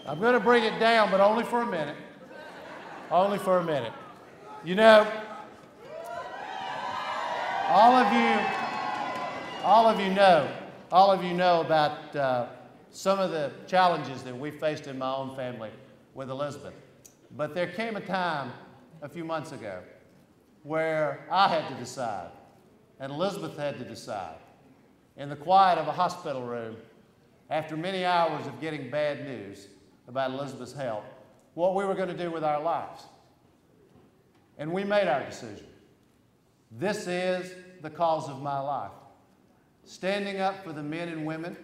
I'm going to bring it down, but only for a minute. Only for a minute. You know, all of you know about some of the challenges that we faced in my own family with Elizabeth. But there came a time a few months ago where I had to decide, and Elizabeth had to decide, in the quiet of a hospital room, after many hours of getting bad news about Elizabeth's health, what we were going to do with our lives. And we made our decision. This is the cause of my life. Standing up for the men and women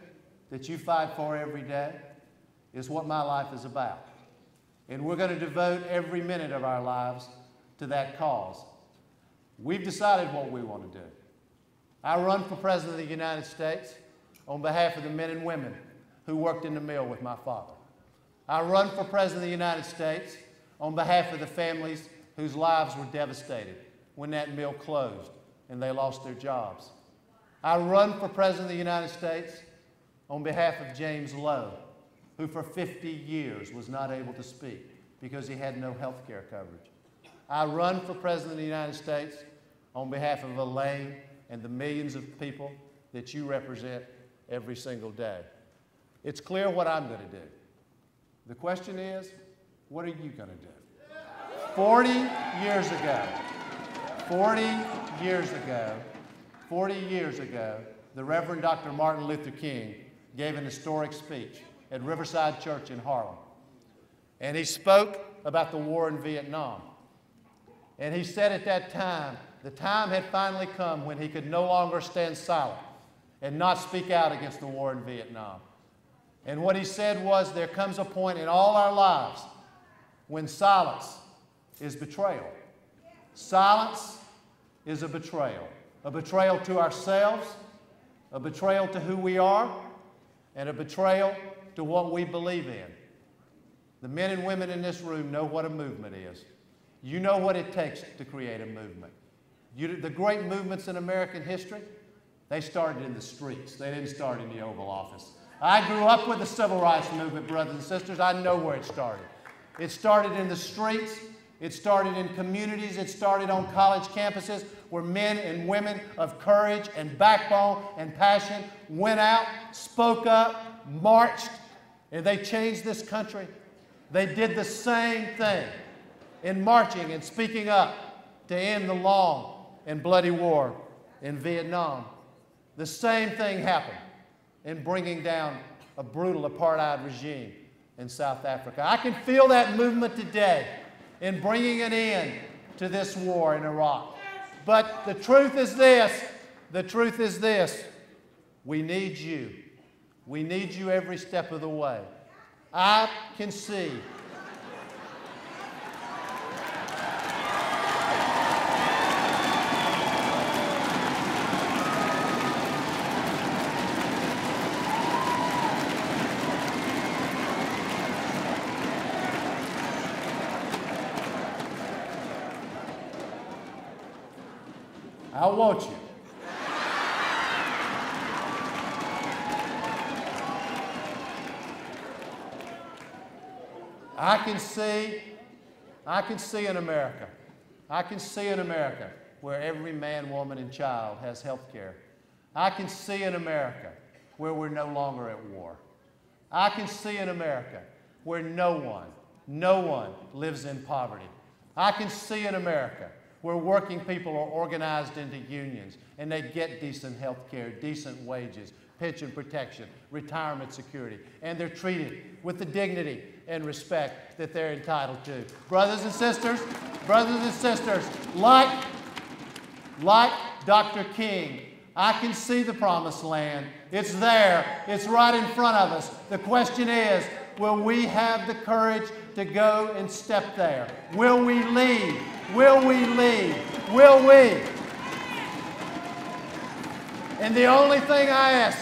that you fight for every day is what my life is about. And we're going to devote every minute of our lives to that cause. We've decided what we want to do. I run for President of the United States on behalf of the men and women who worked in the mill with my father. I run for President of the United States on behalf of the families whose lives were devastated when that mill closed and they lost their jobs. I run for President of the United States on behalf of James Lowe, who for 50 years was not able to speak because he had no health care coverage. I run for President of the United States on behalf of Elaine and the millions of people that you represent every single day. It's clear what I'm going to do. The question is, what are you going to do? 40 years ago, the Reverend Dr. Martin Luther King gave an historic speech at Riverside Church in Harlem. And he spoke about the war in Vietnam. And he said at that time, the time had finally come when he could no longer stand silent and not speak out against the war in Vietnam. And what he said was, there comes a point in all our lives when silence is betrayal. Silence is a betrayal to ourselves, a betrayal to who we are, and a betrayal to what we believe in. The men and women in this room know what a movement is. You know what it takes to create a movement. The great movements in American history, they started in the streets. They didn't start in the Oval Office. I grew up with the Civil Rights Movement, brothers and sisters. I know where it started. It started in the streets. It started in communities. It started on college campuses where men and women of courage and backbone and passion went out, spoke up, marched, and they changed this country. They did the same thing in marching and speaking up to end the long and bloody war in Vietnam. The same thing happened in bringing down a brutal apartheid regime in South Africa. I can feel that movement today in bringing an end to this war in Iraq. But the truth is this, we need you. We need you every step of the way. I can see I want you. I can see in America. I can see in America where every man, woman, and child has health care. I can see in America where we're no longer at war. I can see in America where no one lives in poverty. I can see in America where working people are organized into unions and they get decent health care, decent wages, pension protection, retirement security, and they're treated with the dignity and respect that they're entitled to. Brothers and sisters, like Dr. King, I can see the promised land. It's there. It's right in front of us. The question is, will we have the courage to go and step there? Will we lead? Will we lead? Will we? And the only thing I ask,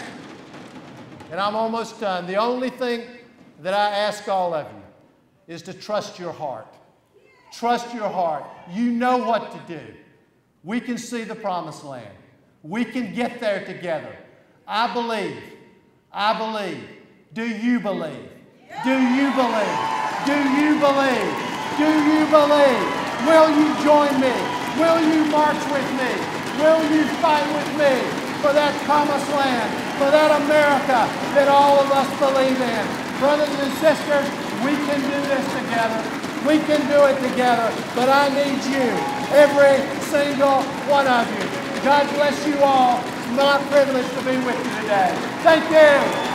and I'm almost done, the only thing that I ask all of you is to trust your heart. Trust your heart. You know what to do. We can see the promised land. We can get there together. I believe. Do you believe? Do you believe? Do you believe? Do you believe? Will you join me? Will you march with me? Will you fight with me for that promised land, for that America that all of us believe in? Brothers and sisters, we can do this together. We can do it together, but I need you, every single one of you. God bless you all. It's my privilege to be with you today. Thank you.